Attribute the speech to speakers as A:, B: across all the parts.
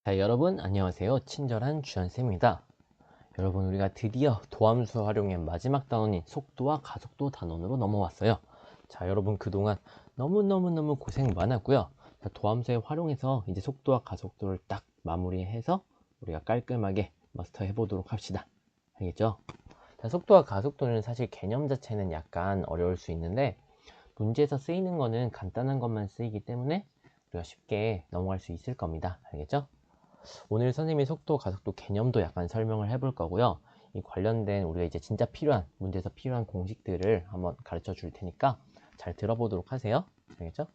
A: 자, 여러분 안녕하세요. 친절한 주연쌤입니다. 여러분, 우리가 드디어 도함수 활용의 마지막 단원인 속도와 가속도 단원으로 넘어왔어요. 자, 여러분 그동안 너무너무너무 고생 많았고요. 자, 도함수에 활용해서 이제 속도와 가속도를 딱 마무리해서 우리가 깔끔하게 마스터해 보도록 합시다. 알겠죠? 자, 속도와 가속도는 사실 개념 자체는 약간 어려울 수 있는데 문제에서 쓰이는 거는 간단한 것만 쓰이기 때문에 우리가 쉽게 넘어갈 수 있을 겁니다. 알겠죠? 오늘 선생님이 속도, 가속도 개념도 약간 설명을 해볼 거고요. 이 관련된 우리가 이제 진짜 필요한, 문제에서 필요한 공식들을 한번 가르쳐 줄 테니까 잘 들어보도록 하세요. 알겠죠?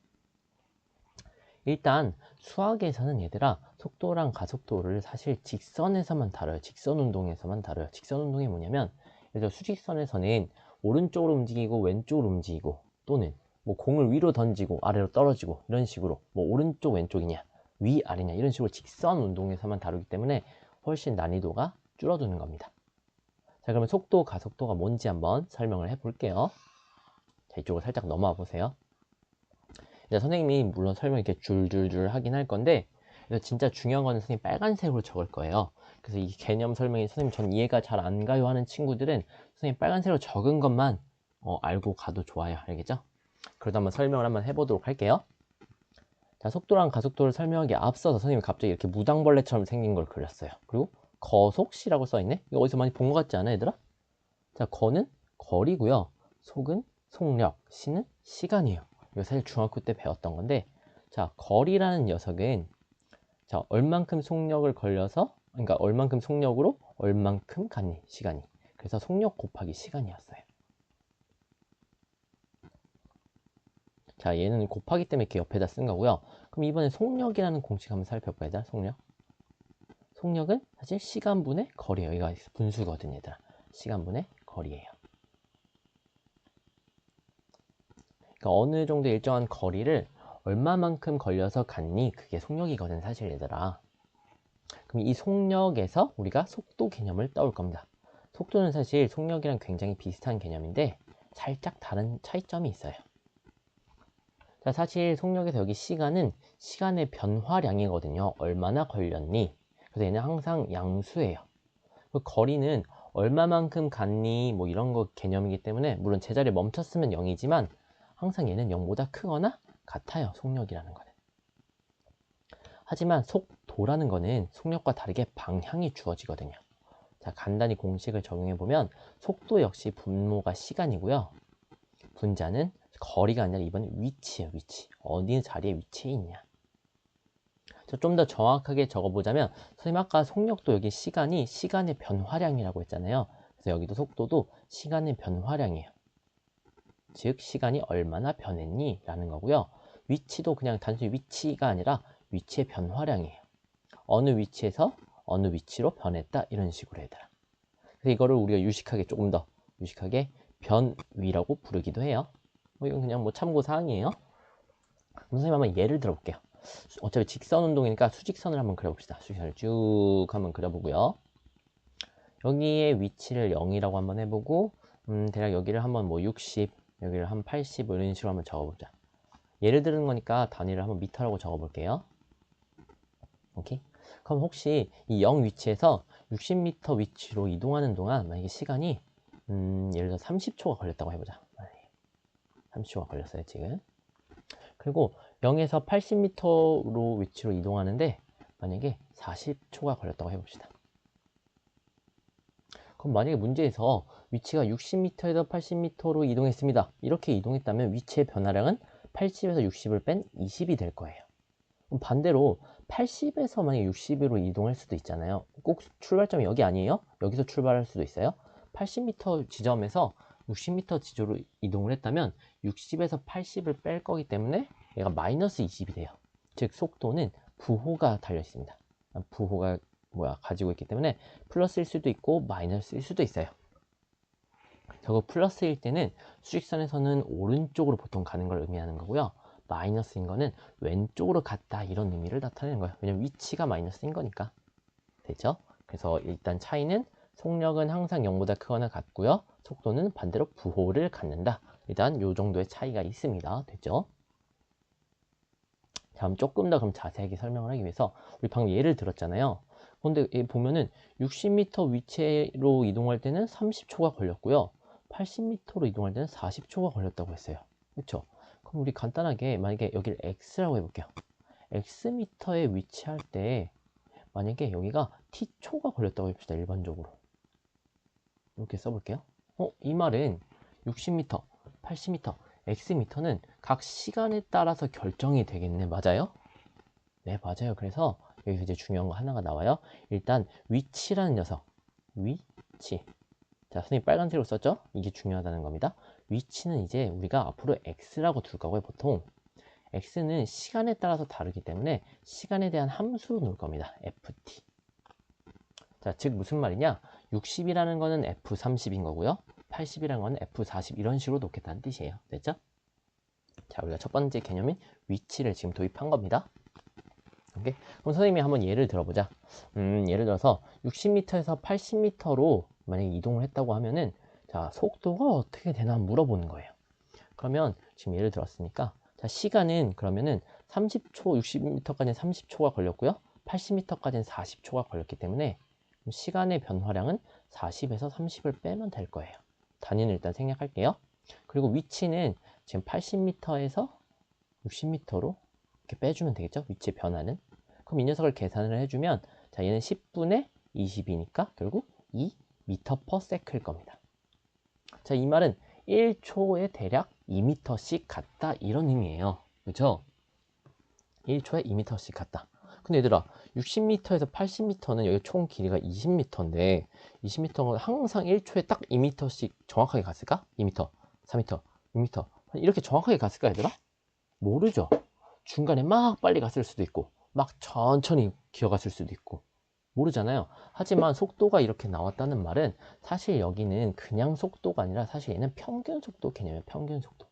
A: 일단 수학에서는 얘들아 속도랑 가속도를 사실 직선에서만 다뤄요. 직선 운동에서만 다뤄요. 직선 운동이 뭐냐면 예를 들어 수직선에서는 오른쪽으로 움직이고 왼쪽으로 움직이고 또는 뭐 공을 위로 던지고 아래로 떨어지고 이런 식으로 뭐 오른쪽 왼쪽이냐 위 아래냐 이런 식으로 직선 운동에서만 다루기 때문에 훨씬 난이도가 줄어드는 겁니다. 자, 그러면 속도 가속도가 뭔지 한번 설명을 해 볼게요. 자, 이쪽으로 살짝 넘어와 보세요. 선생님이 물론 설명 이렇게 줄줄줄 하긴 할 건데 진짜 중요한 거는 선생님 빨간색으로 적을 거예요. 그래서 이 개념 설명이 선생님 전 이해가 잘 안 가요 하는 친구들은 선생님 빨간색으로 적은 것만 알고 가도 좋아요. 알겠죠? 그래도 한번 설명을 한번 해보도록 할게요. 자, 속도랑 가속도를 설명하기에 앞서서 선생님이 갑자기 이렇게 무당벌레처럼 생긴 걸 그렸어요. 그리고 거속시라고 써있네? 이거 어디서 많이 본 것 같지 않아, 얘들아? 자, 거는 거리고요. 속은 속력, 시는 시간이에요. 이거 사실 중학교 때 배웠던 건데, 자, 거리라는 녀석은 자, 얼만큼 속력을 걸려서, 그러니까 얼만큼 속력으로 얼만큼 갔니, 시간이. 그래서 속력 곱하기 시간이었어요. 자, 얘는 곱하기 때문에 이렇게 옆에다 쓴 거고요. 그럼 이번에 속력이라는 공식 한번 살펴봐야 속력. 속력은 사실 시간분의 거리예요. 이거 분수거든요, 얘들아. 시간분의 거리예요. 그러니까 어느 정도 일정한 거리를 얼마만큼 걸려서 갔니? 그게 속력이거든, 사실 얘들아. 그럼 이 속력에서 우리가 속도 개념을 떠올 겁니다. 속도는 사실 속력이랑 굉장히 비슷한 개념인데 살짝 다른 차이점이 있어요. 자, 사실 속력에서 여기 시간은 시간의 변화량이거든요. 얼마나 걸렸니? 그래서 얘는 항상 양수예요. 거리는 얼마만큼 갔니? 뭐 이런 거 개념이기 때문에 물론 제자리에 멈췄으면 0이지만 항상 얘는 0보다 크거나 같아요. 속력이라는 거는. 하지만 속도라는 거는 속력과 다르게 방향이 주어지거든요. 자, 간단히 공식을 적용해 보면 속도 역시 분모가 시간이고요. 분자는 거리가 아니라 이번에 위치예요. 위치. 어디 자리에 위치해 있냐. 좀 더 정확하게 적어보자면 선생님 아까 속력도 여기 시간이 시간의 변화량이라고 했잖아요. 그래서 여기도 속도도 시간의 변화량이에요. 즉 시간이 얼마나 변했니? 라는 거고요. 위치도 그냥 단순히 위치가 아니라 위치의 변화량이에요. 어느 위치에서 어느 위치로 변했다 이런 식으로 얘들아. 그래서 이거를 우리가 유식하게 조금 더 유식하게 변위라고 부르기도 해요. 이건 그냥 뭐 참고 사항이에요. 선생님 한번 예를 들어볼게요. 어차피 직선 운동이니까 수직선을 한번 그려봅시다. 수직선을 쭉 한번 그려보고요. 여기에 위치를 0이라고 한번 해보고 대략 여기를 한번 뭐 60, 여기를 한 80 이런 식으로 한번 적어보자. 예를 드는 거니까 단위를 한번 미터라고 적어볼게요. 오케이? 그럼 혹시 이 0 위치에서 60m 위치로 이동하는 동안 만약에 시간이 예를 들어 30초가 걸렸다고 해보자. 30초가 걸렸어요 지금. 그리고 0에서 80m로 위치로 이동하는데 만약에 40초가 걸렸다고 해봅시다. 그럼 만약에 문제에서 위치가 60m에서 80m로 이동했습니다. 이렇게 이동했다면 위치의 변화량은 80에서 60을 뺀 20이 될 거예요. 그럼 반대로 80에서 만약에 60으로 이동할 수도 있잖아요. 꼭 출발점이 여기 아니에요? 여기서 출발할 수도 있어요. 80m 지점에서 60m 지점으로 이동을 했다면 60에서 80을 뺄 거기 때문에 얘가 마이너스 20이 돼요. 즉 속도는 부호가 달려 있습니다. 부호가 가지고 있기 때문에 플러스일 수도 있고 마이너스일 수도 있어요. 저거 플러스일 때는 수직선에서는 오른쪽으로 보통 가는 걸 의미하는 거고요. 마이너스인 거는 왼쪽으로 갔다 이런 의미를 나타내는 거예요. 왜냐면 위치가 마이너스인 거니까. 됐죠? 그래서 일단 차이는 속력은 항상 0보다 크거나 같고요. 속도는 반대로 부호를 갖는다. 일단 요 정도의 차이가 있습니다. 됐죠? 다음 조금 더 그럼 자세하게 설명을 하기 위해서 우리 방금 예를 들었잖아요. 근데 보면은 60m 위치로 이동할 때는 30초가 걸렸고요. 80m로 이동할 때는 40초가 걸렸다고 했어요. 그렇죠? 그럼 우리 간단하게 만약에 여기를 x라고 해볼게요. xm에 위치할 때 만약에 여기가 t초가 걸렸다고 해봅시다. 일반적으로 이렇게 써볼게요. 이 말은 60m, 80m, xm는 각 시간에 따라서 결정이 되겠네. 맞아요? 네, 맞아요. 그래서 여기서 이제 중요한 거 하나가 나와요. 일단 위치라는 녀석, 위치. 자, 선생님 빨간색으로 썼죠? 이게 중요하다는 겁니다. 위치는 이제 우리가 앞으로 x라고 둘 거고요. 보통 x는 시간에 따라서 다르기 때문에 시간에 대한 함수로 놓을 겁니다. ft. 자, 즉 무슨 말이냐? 60이라는 거는 f30인 거고요. 80이라는 거는 f40 이런 식으로 놓겠다는 뜻이에요. 됐죠? 자, 우리가 첫 번째 개념인 위치를 지금 도입한 겁니다. 오케이? 그럼 선생님이 한번 예를 들어보자. 예를 들어서 60m에서 80m로 만약에 이동을 했다고 하면은 자, 속도가 어떻게 되나 물어보는 거예요. 그러면 지금 예를 들었으니까 자, 시간은 그러면은 30초, 60m까지는 30초가 걸렸고요. 80m까지는 40초가 걸렸기 때문에 시간의 변화량은 40에서 30을 빼면 될 거예요. 단위는 일단 생략할게요. 그리고 위치는 지금 80m에서 60m로 이렇게 빼주면 되겠죠? 위치의 변화는. 그럼 이 녀석을 계산을 해주면 자, 얘는 10분의 20이니까 결국 2m/s일 겁니다. 자, 이 말은 1초에 대략 2m씩 갔다 이런 의미예요. 그렇죠? 1초에 2m씩 갔다. 근데 얘들아 60m에서 80m는 여기 총 길이가 20m인데 20m는 항상 1초에 딱 2m씩 정확하게 갔을까? 2m, 4m, 6m 이렇게 정확하게 갔을까 얘들아? 모르죠. 중간에 막 빨리 갔을 수도 있고 막 천천히 기어갔을 수도 있고 모르잖아요. 하지만 속도가 이렇게 나왔다는 말은 사실 여기는 그냥 속도가 아니라 사실 얘는 평균 속도 개념이에요. 평균 속도.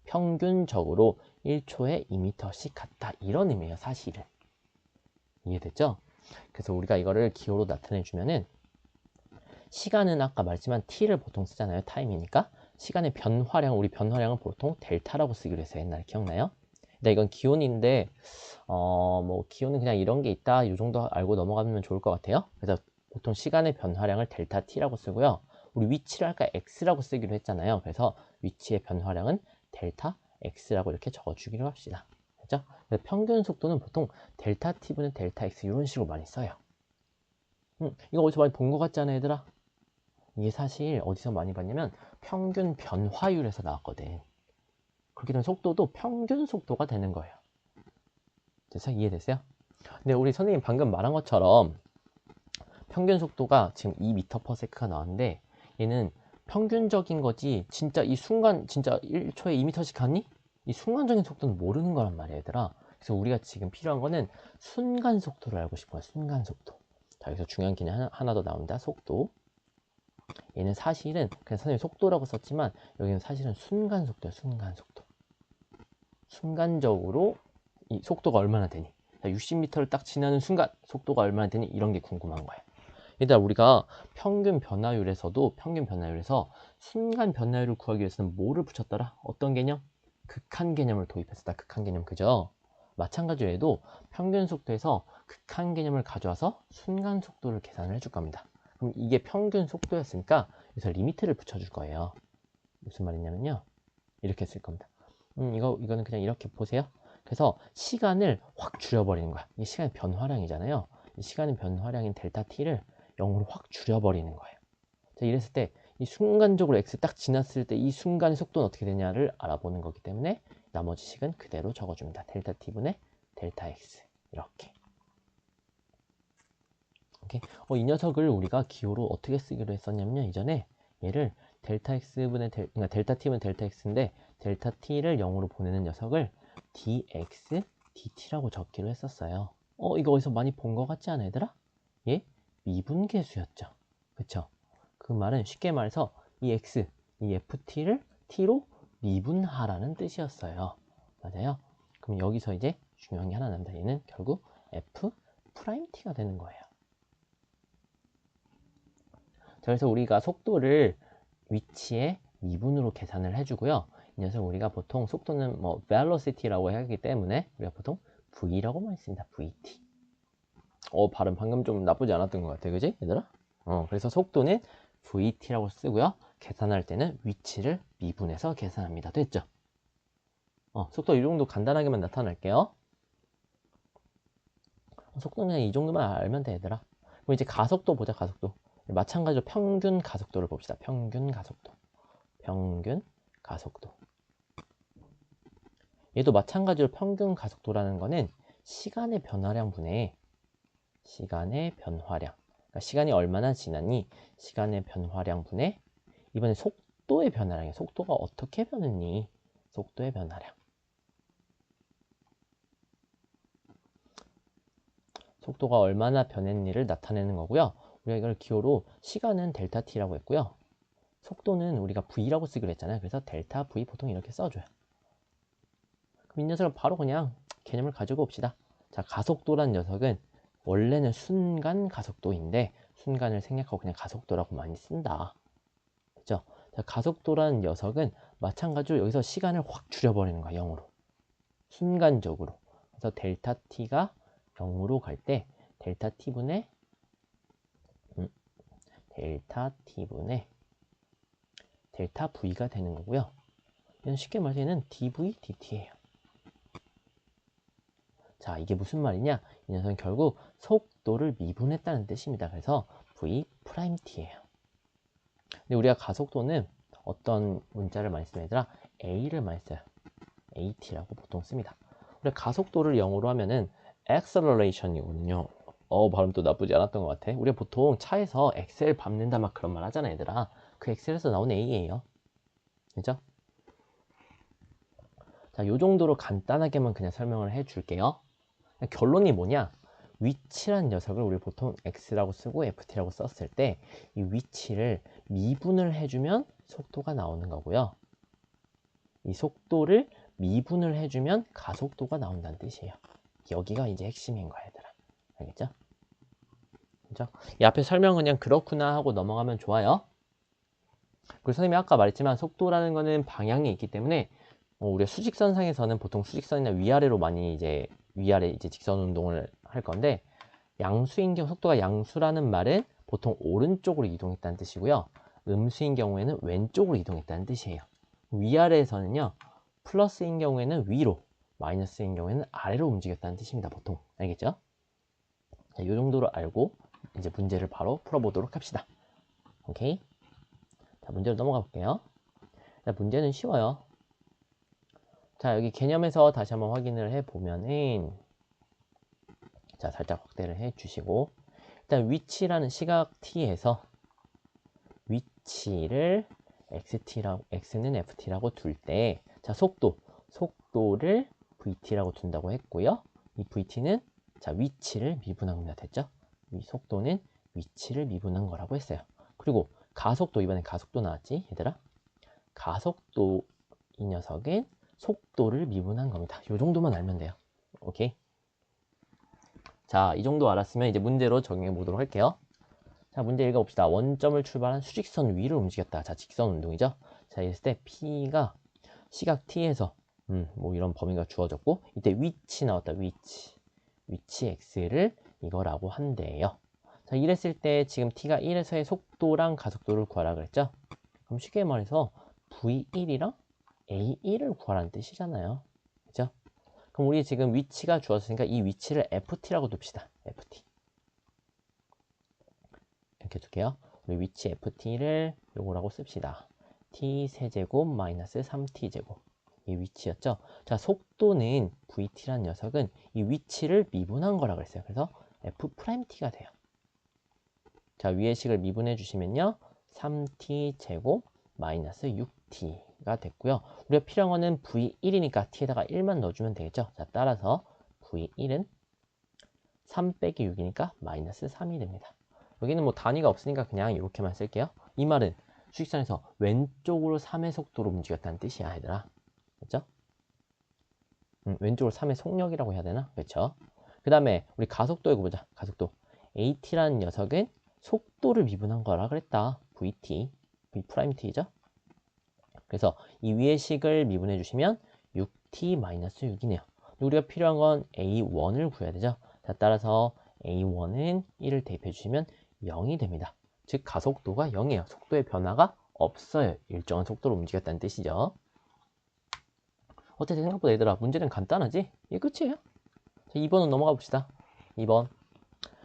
A: 평균적으로 1초에 2m씩 갔다 이런 의미예요. 사실은. 이해됐죠? 그래서 우리가 이거를 기호로 나타내 주면은 시간은 아까 말했지만 t를 보통 쓰잖아요. 타임이니까. 시간의 변화량, 우리 변화량은 보통 델타라고 쓰기로 했어요. 옛날에 기억나요? 근데 이건 기온인데 뭐 기온은 그냥 이런 게 있다 이 정도 알고 넘어가면 좋을 것 같아요. 그래서 보통 시간의 변화량을 델타 t라고 쓰고요. 우리 위치를 아까 x라고 쓰기로 했잖아요. 그래서 위치의 변화량은 델타 x라고 이렇게 적어주기로 합시다. 그죠? 그래서 평균 속도는 보통 델타 t분의 델타 x 이런 식으로 많이 써요. 이거 어디서 많이 본 것 같지 않아 얘들아? 이게 사실 어디서 많이 봤냐면 평균 변화율에서 나왔거든. 그렇게 되면 속도도 평균 속도가 되는 거예요. 됐어? 이해됐어요? 근데 우리 선생님 방금 말한 것처럼 평균 속도가 지금 2m/s가 나왔는데 얘는 평균적인 거지 진짜 이 순간 진짜 1초에 2m씩 가니? 이 순간적인 속도는 모르는 거란 말이야 얘들아. 그래서 우리가 지금 필요한 거는 순간 속도를 알고 싶은 거야. 순간 속도. 자, 여기서 중요한 개념 하나 더 나온다. 속도. 얘는 사실은 그냥 선생님 속도라고 썼지만 여기는 사실은 순간 속도야. 순간 속도. 순간적으로 이 속도가 얼마나 되니? 60m를 딱 지나는 순간 속도가 얼마나 되니? 이런 게 궁금한 거야. 얘들아 우리가 평균 변화율에서 순간 변화율을 구하기 위해서는 뭐를 붙였더라? 어떤 개념? 극한 개념을 도입했었다. 극한 개념 그죠? 마찬가지로 얘도 평균 속도에서 극한 개념을 가져와서 순간 속도를 계산을 해줄 겁니다. 그럼 이게 평균 속도였으니까 여기서 리미트를 붙여줄 거예요. 무슨 말이냐면요. 이렇게 쓸 겁니다. 이거는 그냥 이렇게 보세요. 그래서 시간을 확 줄여버리는 거야. 이 시간의 변화량이잖아요. 이 시간의 변화량인 델타 t를 0으로 확 줄여버리는 거예요. 자, 이랬을 때 이 순간적으로 x 딱 지났을 때 이 순간의 속도는 어떻게 되냐를 알아보는 거기 때문에 나머지 식은 그대로 적어줍니다. 델타 t분의 델타 x 이렇게. 오케이. 이 녀석을 우리가 기호로 어떻게 쓰기로 했었냐면요. 이전에 얘를 델타 x분의 그러니까 델타 t분의 델타 x인데 델타 t를 0으로 보내는 녀석을 dx dt라고 적기로 했었어요. 이거 어디서 많이 본 것 같지 않아 얘들아? 얘 미분계수였죠. 그쵸? 그 말은 쉽게 말해서 이 x, 이 ft를 t로 미분하라는 뜻이었어요. 맞아요? 그럼 여기서 이제 중요한 게 하나 남다. 얘는 결국 f 프라임 t가 되는 거예요. 자, 그래서 우리가 속도를 위치에 미분으로 계산을 해주고요. 이 녀석 우리가 보통 속도는 뭐 velocity라고 하기 때문에 우리가 보통 v라고 많이 씁니다. vt. 발음 방금 좀 나쁘지 않았던 것 같아, 그지 얘들아? 그래서 속도는 vt라고 쓰고요. 계산할 때는 위치를 미분해서 계산합니다. 됐죠? 속도 이 정도 간단하게만 나타낼게요. 속도는 그냥 이 정도만 알면 돼, 얘들아. 그럼 이제 가속도 보자, 가속도. 마찬가지로 평균 가속도를 봅시다. 평균 가속도. 평균 가속도. 얘도 마찬가지로 평균 가속도라는 거는 시간의 변화량 분의 시간의 변화량. 그러니까 시간이 얼마나 지나니 시간의 변화량 분의 이번에 속도의 변화량이에요. 속도가 어떻게 변했니? 속도의 변화량. 속도가 얼마나 변했니를 나타내는 거고요. 우리가 이걸 기호로 시간은 델타 t라고 했고요. 속도는 우리가 v라고 쓰기로 했잖아요. 그래서 델타 v 보통 이렇게 써줘요. 그럼 이 녀석을 바로 그냥 개념을 가지고 봅시다. 자, 가속도란 녀석은 원래는 순간 가속도인데 순간을 생략하고 그냥 가속도라고 많이 쓴다. 그죠? 자, 가속도라는 녀석은 마찬가지로 여기서 시간을 확 줄여버리는 거야. 0으로. 순간적으로. 그래서 델타 t가 0으로 갈 때 델타 t분의 델타 v가 되는 거고요. 이건 쉽게 말해서 얘는 dv dt예요. 자, 이게 무슨 말이냐? 이 녀석은 결국 속도를 미분했다는 뜻입니다. 그래서 v 프라임 t예요. 근데 우리가 가속도는 어떤 문자를 많이 쓰면 얘들아 a를 많이 써요. at라고 보통 씁니다. 우리가 가속도를 영어로 하면은 acceleration이거든요. 발음 또 나쁘지 않았던 것 같아. 우리가 보통 차에서 엑셀 밟는다 막 그런 말 하잖아, 얘들아. 그 엑셀에서 나온 a예요. 그죠? 자, 요 정도로 간단하게만 그냥 설명을 해줄게요. 결론이 뭐냐? 위치란 녀석을 우리 보통 x라고 쓰고 ft라고 썼을 때 이 위치를 미분을 해주면 속도가 나오는 거고요. 이 속도를 미분을 해주면 가속도가 나온다는 뜻이에요. 여기가 이제 핵심인 거야, 얘들아. 알겠죠? 그죠? 이 앞에 설명은 그냥 그렇구나 하고 넘어가면 좋아요. 그리고 선생님이 아까 말했지만 속도라는 거는 방향이 있기 때문에 우리가 수직선상에서는 보통 수직선이나 위아래로 많이 이제 위아래 이제 직선 운동을 할 건데 양수인 경우 속도가 양수라는 말은 보통 오른쪽으로 이동했다는 뜻이고요. 음수인 경우에는 왼쪽으로 이동했다는 뜻이에요. 위아래에서는요. 플러스인 경우에는 위로, 마이너스인 경우에는 아래로 움직였다는 뜻입니다. 보통. 알겠죠? 자, 이 정도로 알고 이제 문제를 바로 풀어보도록 합시다. 오케이? 자, 문제로 넘어가 볼게요. 자, 문제는 쉬워요. 자, 여기 개념에서 다시 한번 확인을 해보면은 자, 살짝 확대를 해주시고 일단 위치라는 시각 t에서 위치를 x는 ft라고 둘 때 자, 속도를 vt라고 둔다고 했고요. 이 vt는 자, 위치를 미분한 겁니다. 됐죠? 이 속도는 위치를 미분한 거라고 했어요. 그리고 가속도, 이번엔 가속도 나왔지, 얘들아? 가속도 이 녀석은 속도를 미분한 겁니다. 이 정도만 알면 돼요. 오케이? 자, 이 정도 알았으면 이제 문제로 적용해 보도록 할게요. 자, 문제 읽어봅시다. 원점을 출발한 수직선 위를 움직였다. 자, 직선 운동이죠. 자, 이랬을 때 P가 시각 T에서 뭐 이런 범위가 주어졌고 이때 위치 나왔다. 위치 X를 이거라고 한대요. 자, 이랬을 때 지금 T가 1에서의 속도랑 가속도를 구하라 그랬죠. 그럼 쉽게 말해서 V1이랑 A1을 구하라는 뜻이잖아요. 그죠? 그럼 우리 지금 위치가 주어졌으니까 이 위치를 FT라고 둡시다. FT. 이렇게 둘게요. 우리 위치 FT를 요거라고 씁시다. T 세제곱 마이너스 3T제곱. 이 위치였죠. 자, 속도는 VT라는 녀석은 이 위치를 미분한 거라 그랬어요. 그래서 F'T가 돼요. 자, 위의 식을 미분해 주시면요. 3T제곱 마이너스 6T가 됐고요. 우리가 필요한 거는 V1이니까 T에다가 1만 넣어주면 되겠죠. 자, 따라서 V1은 3 빼기 6이니까 마이너스 3이 됩니다. 여기는 뭐 단위가 없으니까 그냥 이렇게만 쓸게요. 이 말은 수직선에서 왼쪽으로 3의 속도로 움직였다는 뜻이야, 얘들아. 그렇죠? 왼쪽으로 3의 속력이라고 해야 되나? 그렇죠? 그 다음에 우리 가속도 이거 보자. 가속도. AT라는 녀석은 속도를 미분한 거라 그랬다. VT. V 프라임 T죠? 그래서 이 위의 식을 미분해 주시면 6t-6이네요. 우리가 필요한 건 a1을 구해야 되죠. 자, 따라서 a1은 1을 대입해 주시면 0이 됩니다. 즉 가속도가 0이에요. 속도의 변화가 없어요. 일정한 속도로 움직였다는 뜻이죠. 어쨌든 생각보다 얘들아 문제는 간단하지? 이게 끝이에요. 자, 2번은 넘어가 봅시다. 2번.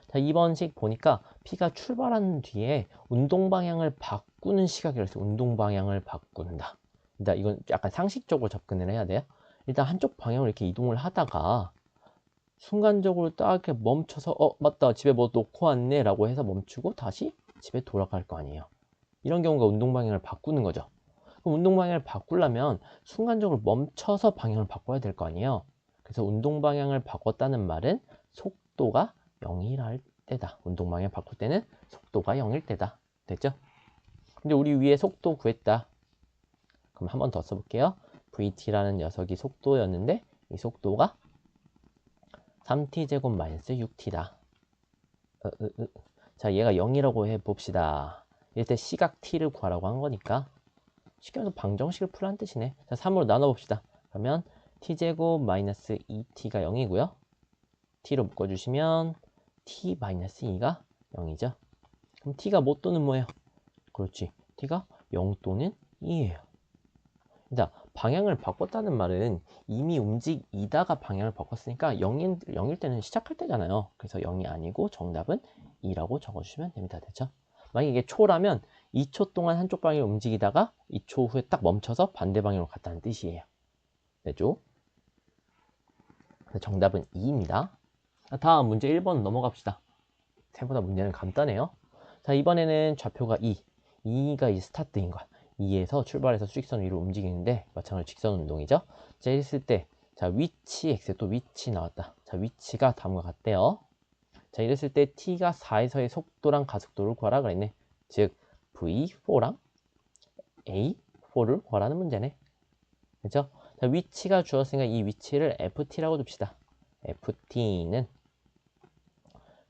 A: 자, 2번식 보니까 P가 출발한 뒤에 운동 방향을 바꾸는 시각이라고 했어요. 운동 방향을 바꾼다. 일단 이건 약간 상식적으로 접근을 해야 돼요. 일단 한쪽 방향으로 이렇게 이동을 하다가 순간적으로 딱 이렇게 멈춰서 맞다 집에 뭐 놓고 왔네 라고 해서 멈추고 다시 집에 돌아갈 거 아니에요. 이런 경우가 운동 방향을 바꾸는 거죠. 그럼 운동 방향을 바꾸려면 순간적으로 멈춰서 방향을 바꿔야 될 거 아니에요. 그래서 운동 방향을 바꿨다는 말은 속도가 0이랄 때다. 운동 방향 바꿀 때는 속도가 0일 때다. 됐죠? 근데 우리 위에 속도 구했다. 그럼 한 번 더 써볼게요. vt라는 녀석이 속도였는데 이 속도가 3t제곱 마이너스 6t다. 자, 얘가 0이라고 해봅시다. 이때 시각 t를 구하라고 한 거니까 쉽게 말해서 방정식을 풀라는 뜻이네. 자, 3으로 나눠봅시다. 그러면 t제곱 마이너스 2t가 0이고요. t로 묶어주시면 t 마이너스 2가 0이죠. 그럼 t가 뭐 또는 뭐예요? 그렇지. t가 0 또는 2예요. 일단 방향을 바꿨다는 말은 이미 움직이다가 방향을 바꿨으니까 0일 때는 시작할 때잖아요. 그래서 0이 아니고 정답은 2라고 적어주시면 됩니다. 됐죠? 만약에 이게 초라면 2초 동안 한쪽 방향으로 움직이다가 2초 후에 딱 멈춰서 반대 방향으로 갔다는 뜻이에요. 됐죠? 정답은 2입니다. 다음 문제 1번 넘어갑시다. 생각보다 문제는 간단해요. 자, 이번에는 좌표가 2가 이 스타트인 거야. 2에서 출발해서 수직선 위로 움직이는데 마찬가지로 직선 운동이죠. 자, 이랬을 때 자, 위치 x에 또 위치 나왔다. 자, 위치가 다음과 같대요. 자, 이랬을 때 t가 4에서의 속도랑 가속도를 구하라 그랬네. 즉 v4랑 a4를 구하라는 문제네. 그렇죠? 자, 위치가 주었으니까 이 위치를 ft라고 둡시다. ft는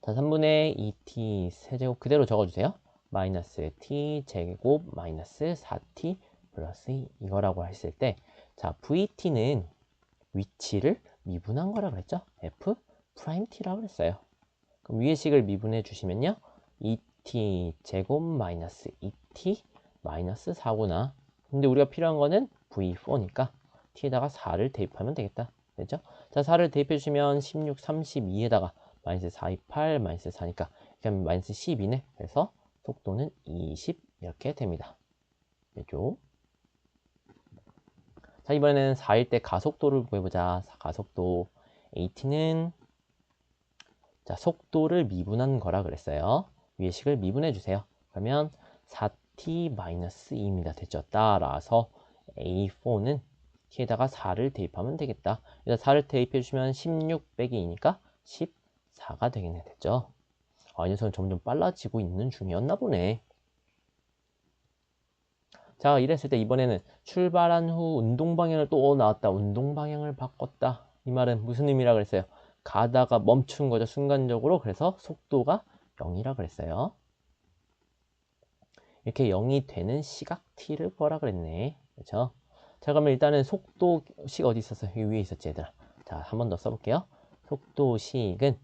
A: 자, 3분의 2t 세제곱 그대로 적어주세요. 마이너스 t 제곱 마이너스 4t 플러스 2 이거라고 했을 때 자, vt는 위치를 미분한 거라 그랬죠? f 프라임 t라고 그랬어요. 그럼 위의 식을 미분해 주시면요. 2t 제곱 마이너스 2t 마이너스 4구나. 근데 우리가 필요한 거는 v4니까 t에다가 4를 대입하면 되겠다. 됐죠? 자, 4를 대입해 주시면 16, 32에다가 마이너스 4, 2, 8, 마이너스 4니까 그럼 마이너스 12네. 그래서 속도는 20 이렇게 됩니다. 됐죠? 자, 이번에는 4일 때 가속도를 구해보자. 가속도 AT는 자, 속도를 미분한 거라 그랬어요. 위의 식을 미분해 주세요. 그러면 4t-2입니다. 됐죠? 따라서 A4는 t에다가 4를 대입하면 되겠다. 일단 4를 대입해 주시면 16 빼기 2니까 14가 되겠네. 됐죠? 이 녀석은 점점 빨라지고 있는 중이었나 보네. 자, 이랬을 때 이번에는 출발한 후 운동 방향을 또 나왔다. 운동 방향을 바꿨다. 이 말은 무슨 의미라 그랬어요? 가다가 멈춘 거죠. 순간적으로. 그래서 속도가 0이라 그랬어요. 이렇게 0이 되는 시각 t를 구하라 그랬네. 그렇죠? 자, 그러면 일단은 속도식 어디 있었어요? 여기 위에 있었지, 얘들아. 자, 한 번 더 써볼게요. 속도식은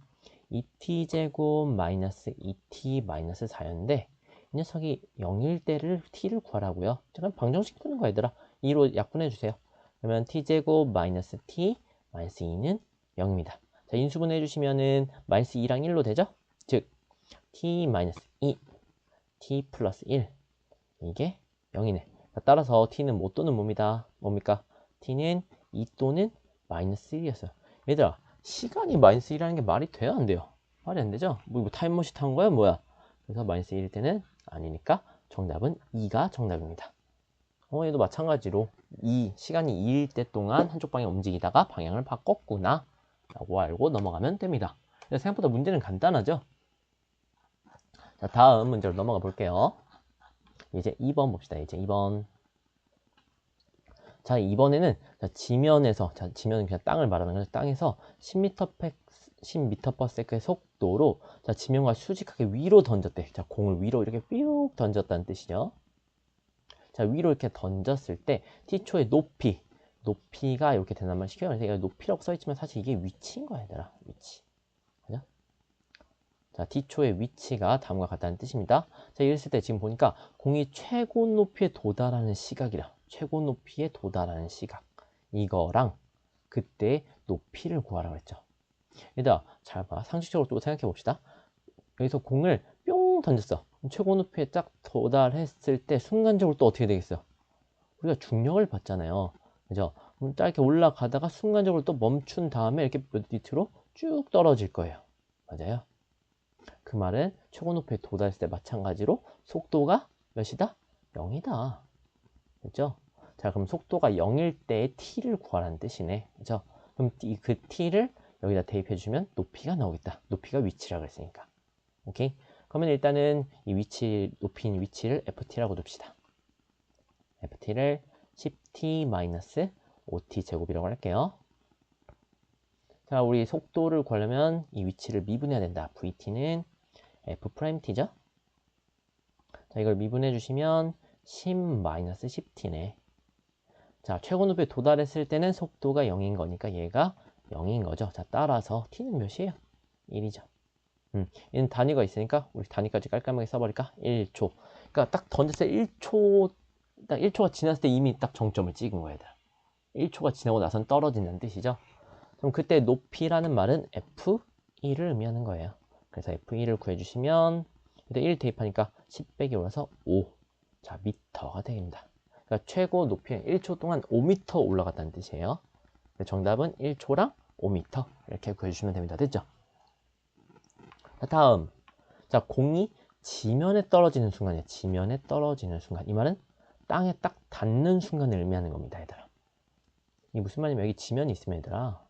A: 2t제곱 마이너스 2t 마이너스 4였는데 이 녀석이 0일 때를 t를 구하라고요. 잠깐 방정식 푸는 거 얘들아. 2로 약분해 주세요. 그러면 t제곱 마이너스 t 마이너스 2는 0입니다. 자, 인수분해 주시면은 마이너스 2랑 1로 되죠? 즉 t 마이너스 2 t 플러스 1 이게 0이네. 자, 따라서 t는 뭐 또는 뭡니까? t는 2 또는 마이너스 1이었어요. 얘들아 시간이 마이너스 1이라는 게 말이 돼요? 안 돼요? 말이 안 되죠? 뭐 타임머신 탄 거야? 뭐야? 그래서 마이너스 1일 때는 아니니까 정답은 2가 정답입니다. 얘도 마찬가지로 시간이 2일 때 동안 한쪽 방향 움직이다가 방향을 바꿨구나 라고 알고 넘어가면 됩니다. 생각보다 문제는 간단하죠? 자, 다음 문제로 넘어가 볼게요. 이제 2번 봅시다. 이제 2번. 자, 이번에는 지면에서, 지면은 그냥 땅을 말하는 거죠. 땅에서 10m/s의 속도로 지면과 수직하게 위로 던졌대. 자, 공을 위로 이렇게 삐욱 던졌다는 뜻이죠. 자, 위로 이렇게 던졌을 때 t초의 높이가 이렇게 된단 말이야. 쉽게 말해서 높이라고 써있지만 사실 이게 위치인 거야, 얘들아. 위치. 그죠? 자, t초의 위치가 다음과 같다는 뜻입니다. 자, 이랬을 때 지금 보니까 공이 최고 높이에 도달하는 시각이라. 최고 높이에 도달하는 시각. 이거랑 그때 높이를 구하라고 했죠. 얘들아, 잘 봐. 상식적으로 또 생각해 봅시다. 여기서 공을 뿅 던졌어. 최고 높이에 딱 도달했을 때 순간적으로 또 어떻게 되겠어요? 우리가 중력을 받잖아요. 그죠? 그럼 딱 이렇게 올라가다가 순간적으로 또 멈춘 다음에 이렇게 몇 밑으로 쭉 떨어질 거예요. 맞아요? 그 말은 최고 높이에 도달했을 때 마찬가지로 속도가 몇이다? 0이다. 그죠? 자, 그럼 속도가 0일 때의 t를 구하라는 뜻이네. 그죠? 그럼 그 t를 여기다 대입해 주면 높이가 나오겠다. 높이가 위치라 그랬으니까. 오케이? 그러면 일단은 이 위치, 높이인 위치를 ft라고 둡시다. ft를 10t-5t 제곱이라고 할게요. 자, 우리 속도를 구하려면 이 위치를 미분해야 된다. vt는 f't죠? 자, 이걸 미분해 주시면 10-10t네. 자, 최고 높이에 도달했을 때는 속도가 0인 거니까 얘가 0인 거죠. 자, 따라서 t는 몇이에요? 1이죠. 얘는 단위가 있으니까 우리 단위까지 깔끔하게 써버릴까? 1초. 그러니까 딱 던졌을 때 1초, 딱 1초가 지났을 때 이미 딱 정점을 찍은 거야, 얘들아. 1초가 지나고 나선 떨어진다는 뜻이죠. 그럼 그때 높이라는 말은 F1을 의미하는 거예요. 그래서 F1을 구해주시면 일단 1 대입하니까 10 빼기 올라서 5. 자, 미터가 됩니다. 그러니까 최고 높이는 1초 동안 5m 올라갔다는 뜻이에요. 정답은 1초랑 5m 이렇게 구해주시면 됩니다. 됐죠? 자, 다음. 자, 공이 지면에 떨어지는 순간이에요. 지면에 떨어지는 순간. 이 말은 땅에 딱 닿는 순간을 의미하는 겁니다, 얘들아. 이게 무슨 말이냐면 여기 지면이 있으면 얘들아.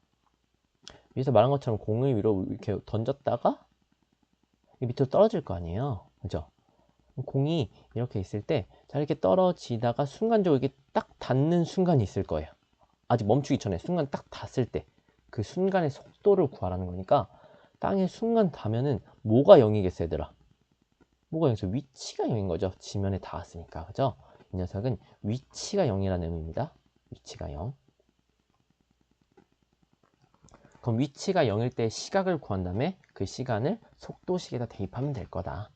A: 위에서 말한 것처럼 공을 위로 이렇게 던졌다가 밑으로 떨어질 거 아니에요. 그죠? 공이 이렇게 있을 때, 자, 이렇게 떨어지다가 순간적으로 이렇게 딱 닿는 순간이 있을 거예요. 아직 멈추기 전에 순간 딱 닿았을 때, 그 순간의 속도를 구하라는 거니까, 땅에 순간 닿으면은 뭐가 0이겠어요, 얘들아? 뭐가 0이겠어요? 위치가 0인 거죠. 지면에 닿았으니까. 그죠? 이 녀석은 위치가 0이라는 의미입니다. 위치가 0. 그럼 위치가 0일 때 시각을 구한 다음에 그 시간을 속도식에다 대입하면 될 거다.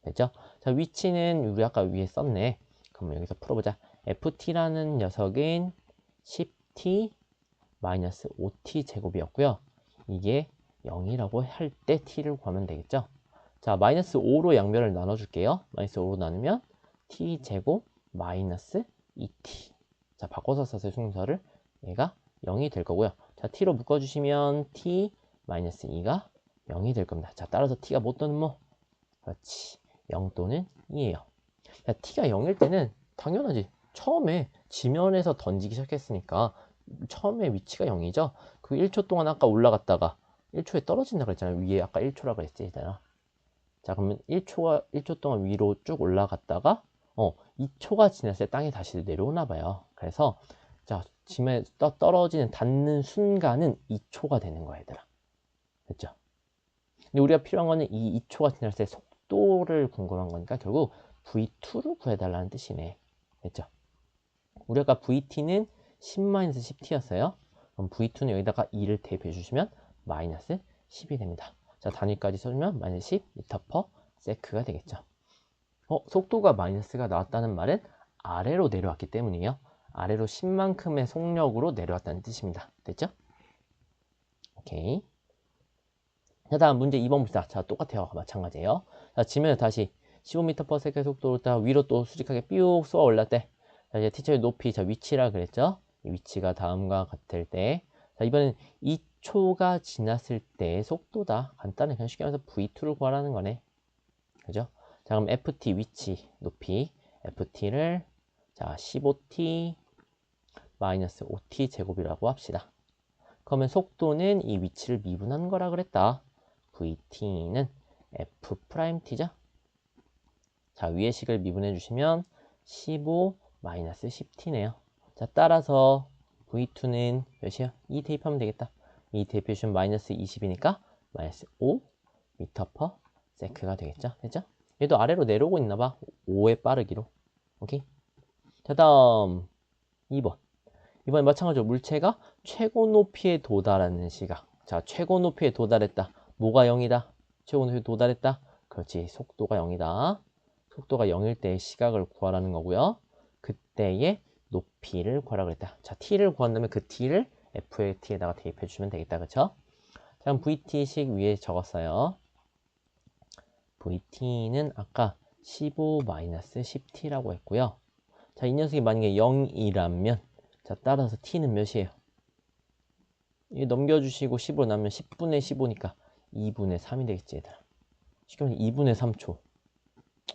A: 됐죠? 자, 위치는 우리 아까 위에 썼네. 그럼 여기서 풀어보자. ft라는 녀석은 10t-5t 제곱이었고요. 이게 0이라고 할 때 t를 구하면 되겠죠? 자, 마이너스 5로 양면을 나눠줄게요. 마이너스 5로 나누면 t 제곱 마이너스 2t. 자, 바꿔서 썼어요, 순서를. 얘가 0이 될 거고요. 자, t로 묶어주시면 t 마이너스 2가 0이 될 겁니다. 자, 따라서 t가 뭐 또는 뭐? 그렇지. 0 또는 2예요. 자, t가 0일 때는 당연하지. 처음에 지면에서 던지기 시작했으니까 처음에 위치가 0이죠. 그 1초 동안 아까 올라갔다가 1초에 떨어진다 그랬잖아요. 위에 아까 1초라고 그랬잖아요. 자, 그러면 1초 동안 위로 쭉 올라갔다가 2초가 지났을 때 땅에 다시 내려오나 봐요. 그래서 자, 지면에 떨어지는 닿는 순간은 2초가 되는 거야, 얘들아. 됐죠? 근데 우리가 필요한 거는 이 2초가 지났을 때 속도를 궁금한 거니까 결국 V2를 구해달라는 뜻이네. 됐죠? 우리 아까 VT는 10-10t였어요. 그럼 V2는 여기다가 2를 대입해 주시면 마이너스 10이 됩니다. 자, 단위까지 써주면 마이너스 10 m/s가 되겠죠. 속도가 마이너스가 나왔다는 말은 아래로 내려왔기 때문이에요. 아래로 10만큼의 속력으로 내려왔다는 뜻입니다. 됐죠? 오케이. 자, 다음 문제 2번 봅시다. 자, 똑같아요. 마찬가지예요. 자, 지면에 다시 15m/s의 속도로 딱 위로 또 수직하게 삐욱 쏘아 올랐대. 자, 이제 티처의 높이, 자, 위치라 그랬죠? 이 위치가 다음과 같을 때. 자, 이번엔 2초가 지났을 때의 속도다. 간단히 그냥 쉽게 말해서 V2를 구하라는 거네. 그죠? 자, 그럼 FT 위치, 높이. FT를, 자, 15t 마이너스 5t 제곱이라고 합시다. 그러면 속도는 이 위치를 미분한 거라 그랬다. VT는 F'T죠? 자, 위의 식을 미분해 주시면 15-10t네요. 자, 따라서 V2는 몇이요? 2 대입하면 되겠다. 2 대입해 주시면 마이너스 20이니까 마이너스 5 m/s가 되겠죠? 됐죠? 얘도 아래로 내려오고 있나 봐. 5의 빠르기로. 오케이? 자, 다음 2번. 이번에 마찬가지로 물체가 최고 높이에 도달하는 시각. 자, 최고 높이에 도달했다. 뭐가 0이다? 최고 높이에 도달했다. 그렇지. 속도가 0이다. 속도가 0일 때의 시각을 구하라는 거고요. 그때의 높이를 구하라 그랬다. 자, t를 구한다면 그 t를 f의 t에다가 대입해 주시면 되겠다. 그쵸? 자, 그럼 vt식 위에 적었어요. vt는 아까 15-10t라고 했고요. 자, 이 녀석이 만약에 0이라면 자, 따라서 t는 몇이에요? 이 넘겨주시고 10으로 나면 10분의 15니까 2분의 3이 되겠지, 얘들아. 쉽게 말해 2분의 3초.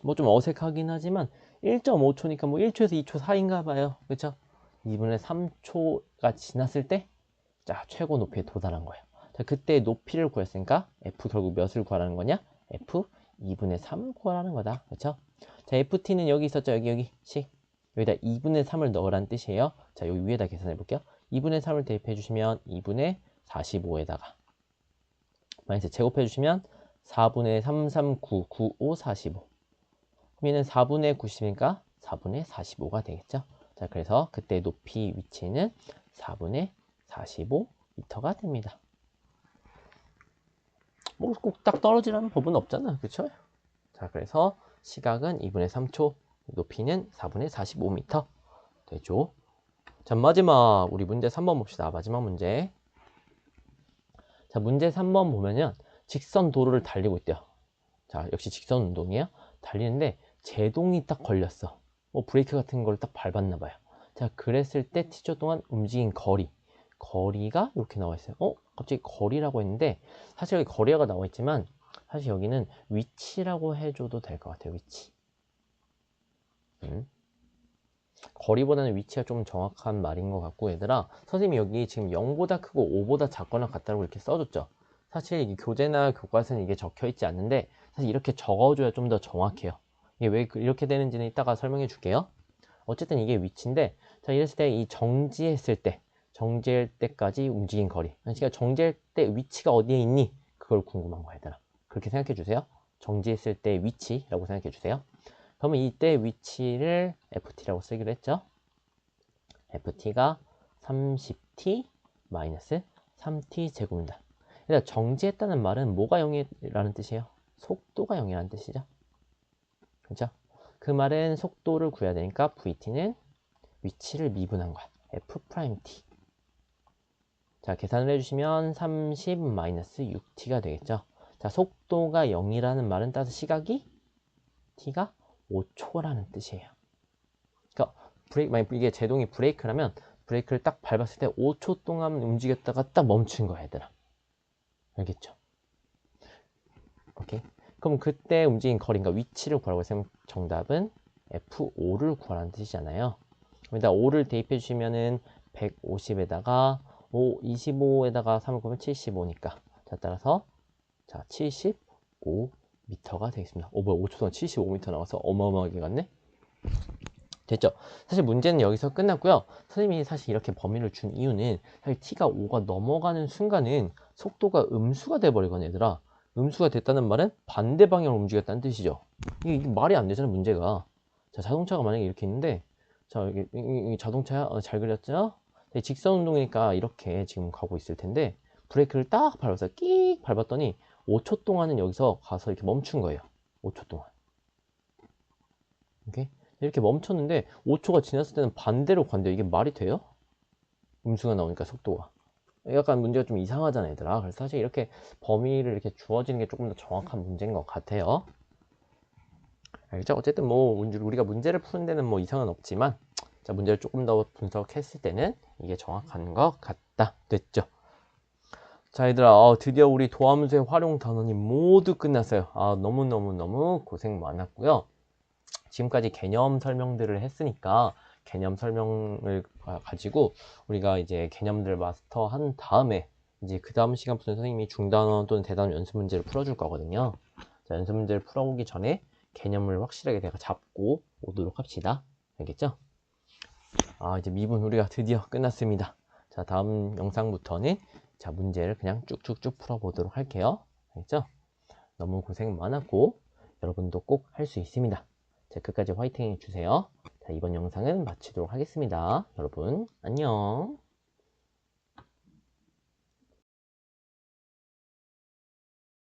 A: 뭐 좀 어색하긴 하지만 1.5초니까 뭐 1초에서 2초 사이인가 봐요. 그쵸? 2분의 3초가 지났을 때 자, 최고 높이에 도달한 거예요. 자, 그때 높이를 구했으니까 f 결국 몇을 구하라는 거냐? f 2분의 3 구하라는 거다. 그쵸? 자, ft는 여기 있었죠. 여기 식. 여기다 2분의 3을 넣으라는 뜻이에요. 자, 여기 위에다 계산해 볼게요. 2분의 3을 대입해 주시면 2분의 45에다가 마이너스 제곱해 주시면 4분의 3, 3, 9, 9, 5, 45. 그럼 얘는 4분의 90이니까 4분의 45가 되겠죠. 자, 그래서 그때 높이 위치는 4분의 45m가 됩니다. 뭐 꼭 딱 떨어지라는 법은 없잖아. 그쵸? 자, 그래서 시각은 2분의 3초, 높이는 4분의 45m 되죠. 자, 마지막 우리 문제 3번 봅시다. 마지막 문제. 자, 문제 3번 보면은 직선 도로를 달리고 있대요. 자, 역시 직선 운동이에요. 달리는데 제동이 딱 걸렸어. 뭐 브레이크 같은 걸 딱 밟았나 봐요. 자, 그랬을 때 t초 동안 움직인 거리가 이렇게 나와 있어요. 갑자기 거리라고 했는데 사실 여기 거리가 나와 있지만 사실 여기는 위치라고 해줘도 될 것 같아요. 위치. 거리보다는 위치가 좀 정확한 말인 것 같고, 얘들아, 선생님이 여기 지금 0보다 크고 5보다 작거나 같다고 이렇게 써줬죠. 사실 이게 교재나 교과서는 이게 적혀 있지 않는데 사실 이렇게 적어줘야 좀 더 정확해요. 이게 왜 이렇게 되는지는 이따가 설명해 줄게요. 어쨌든 이게 위치인데, 자, 이랬을 때 이 정지할 때까지 움직인 거리. 그러니까 정지할 때 위치가 어디에 있니? 그걸 궁금한 거야, 얘들아. 그렇게 생각해 주세요. 정지했을 때 위치라고 생각해 주세요. 그러면 이때 위치를 ft라고 쓰기로 했죠. ft가 30t 3t 제곱입니다. 일단 정지했다는 말은 뭐가 0이라는 뜻이에요? 속도가 0이라는 뜻이죠. 그렇죠? 그 말은 속도를 구해야 되니까 vt는 위치를 미분한 거야. f't. 자, 계산을 해주시면 30-6t가 되겠죠. 자, 속도가 0이라는 말은 따라서 시각이 t가 5초라는 뜻이에요. 그러니까 만약 이게 제동이 브레이크라면 브레이크를 딱 밟았을 때 5초 동안 움직였다가 딱 멈춘 거야, 얘들아. 알겠죠? 오케이. 그럼 그때 움직인 거리인가 위치를 구하라고 했으면 정답은 F5를 구하라는 뜻이잖아요. 여기다 5를 대입해 주시면은 150에다가 25에다가 3을 곱하면 75니까. 자, 따라서 자, 75m가 되겠습니다. 뭐야, 5초 동안 75m 나와서 어마어마하게 갔네? 됐죠? 사실 문제는 여기서 끝났고요. 선생님이 사실 이렇게 범위를 준 이유는 사실 t가 5가 넘어가는 순간은 속도가 음수가 돼버리거든, 얘들아. 음수가 됐다는 말은 반대 방향으로 움직였다는 뜻이죠. 이게 말이 안 되잖아, 문제가. 자, 자동차가 만약에 이렇게 있는데, 자, 이게 자동차야? 잘 그렸죠? 직선 운동이니까 이렇게 지금 가고 있을 텐데, 브레이크를 딱 밟아서 끽 밟았더니 5초 동안은 여기서 가서 이렇게 멈춘 거예요. 5초 동안. 오케이? 이렇게 멈췄는데 5초가 지났을 때는 반대로 간대요. 이게 말이 돼요? 음수가 나오니까 속도가. 약간 문제가 좀 이상하잖아, 얘들아. 그래서 사실 이렇게 범위를 이렇게 주어지는 게 조금 더 정확한 문제인 것 같아요. 알겠죠? 어쨌든 뭐 우리가 문제를 푸는 데는 뭐 이상은 없지만 자, 문제를 조금 더 분석했을 때는 이게 정확한 것 같다. 됐죠? 자, 얘들아, 드디어 우리 도함수의 활용 단원이 모두 끝났어요. 너무너무너무 고생 많았고요. 지금까지 개념 설명들을 했으니까 개념 설명을 가지고 우리가 이제 개념들을 마스터한 다음에 이제 그 다음 시간부터 선생님이 중단원 또는 대단원 연습 문제를 풀어줄 거거든요. 자, 연습 문제를 풀어보기 전에 개념을 확실하게 내가 잡고 오도록 합시다. 알겠죠? 이제 미분 우리가 드디어 끝났습니다. 자, 다음 영상부터는 자, 문제를 그냥 쭉쭉쭉 풀어보도록 할게요. 알겠죠? 너무 고생 많았고 여러분도 꼭 할 수 있습니다. 자, 끝까지 화이팅 해주세요. 자, 이번 영상은 마치도록 하겠습니다. 여러분, 안녕.